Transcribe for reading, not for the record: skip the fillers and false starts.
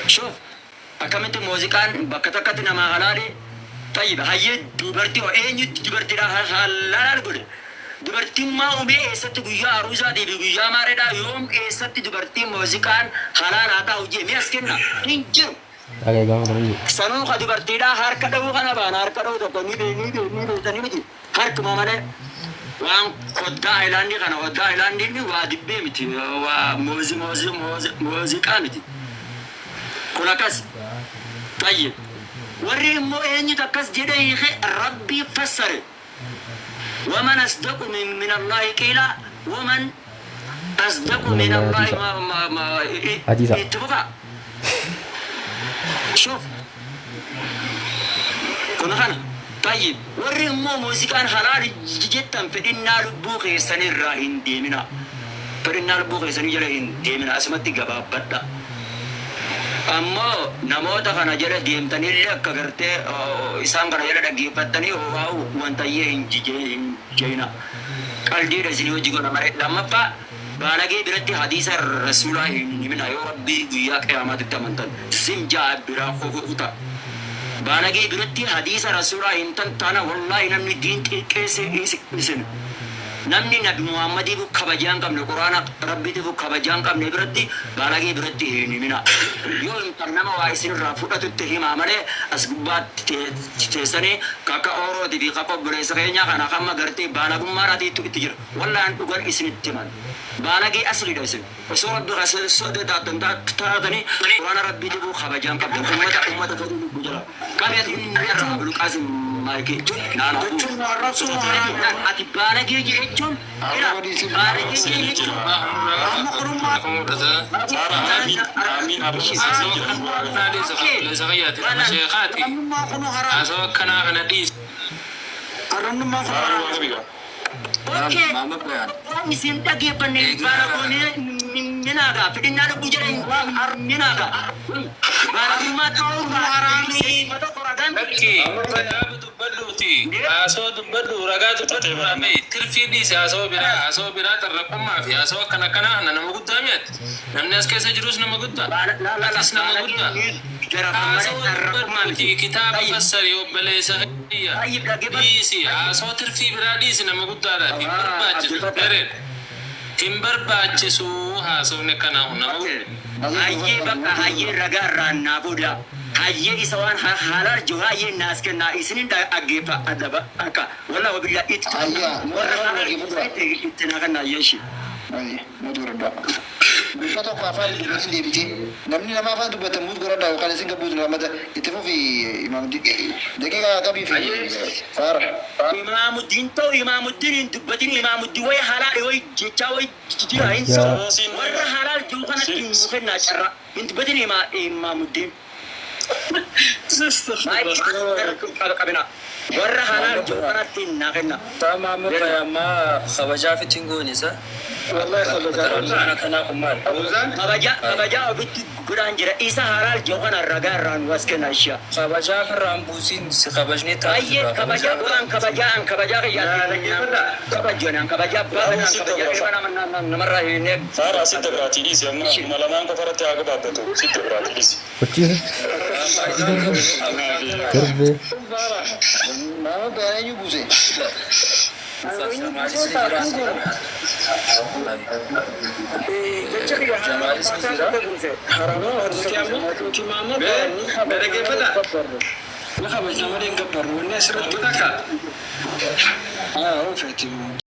شوف أكملت موسيقى بكتكتنا ما هلالي طيب هاي دبرتي وين دبرتي راح لا نقول دبرتي ما أمي إسات بيجا عروسة دي بيجا ما ردا يوم إسات دبرتي موسيقى حلال هذا وجه ميسكنا إنجر Agak gampang tapi. سنو خدي دبرتي را هار كده وخنا بان هار كده وتبني بني تاني متي هار كمان ده وان خدا إيلاندي كنا خدا إيلاندي ني وادي بيمتي موسيقى متي كنا كاس طيب وريمو إني تكاس جدا يخي ربي فسر ومن أصدق من الله قيلا ومن أصدق من الله ما اتفق شوف كنا خنا طيب وريمو موسيقى حلال جدا فإننا لبوخ سنين راهن ديمنا فإننا لبوخ سنين جراهن ديمنا أسمتي جباب بدا أما نموذج أنا جل ديم تاني لك كغرتة إسام كنا جل دقيق بتاني هو وانتايه جينا كالدي رسيلو جيكو نمر لما با بالغي برتي حديث الرسول الله نمنا يا ربي وياك يا مات تمنتن سمجا برا خوفوتا بالغي برتي حديث الرسول الله إنتن تانا والله إنني دين كيسه إنسان namni nabi muhammadi bu kabajaan qabne quraana rabbiiti bu kabajaan qabne biratti balagee biratti himina yoo intan nama waa isin irraa fudhatutti himaa malee as gubbaatti teessanii kakka oorooti fi kakka obboleessa keenya kana kamma gartee balagummaa raatiitu itti jira wallaan dhugan isinitti himan balagee asliidha isin osoo rabbi sodaatan taatanii quraana rabbiiti bu kabajaan qabne ummata faduu jira qabeet inni irraa buluqaasin maayikee naana ati balagee jechuun asoo dubbadhu ragaa dubbadhu rame tirfiidhi asoo bira tarraqum maafi asoo kana kana nama guddaa mi'at namni as keessa jirus nama guddaa atis nama guddaa asoo dubbadhu kitaaba fassari obboleessa hiyya dhiisi asoo tirfii biraa dhiisi nama guddaadha hin barbaachisu gareedha hin barbaachisu haasofne kana nama guddaa hayyee bakka hayyee ragaa irraan naa booda hayyee isa waan halal jiru hayyee naas kennaa isinin dhaggeeffa adaba akka walla wabilla itti naa kannaa yeeshi Bukan aku hafal di sini dia bici. Namni nama hafal tu buat tembus korang dah. Kalau sini kabut nama dah. Itu fi Imam Din. Deki kami fi Farah. Imamuddin to Imamuddin tu batin Imamuddin way halal way jecha way jirain. Warra halal juga nak mungkin nak cara. Intu batin Imamuddin. Kalau kabina. Warra halal juga nak tinakena. Tamam apa ma khabaja fi tingoni sa? والله أنا كنا كمان. خبجا وبيت قران جرا إيسا هرال جوهنا الرجال ران واسكن أشياء. خبجا كرام بوسين خبجني تا. أيه خبجا قران خبجا كيا. خبجا بابنا خبجا كمان من نمرة هنيك. Farah sitte berarti di sini malaman ko farate aga babbeto sitte berarti di sini. Kecil. Kerbe. Nama bayarnya buze. Berapa jam ada yang kebaru? Ini seru kita kak. Ah, oh,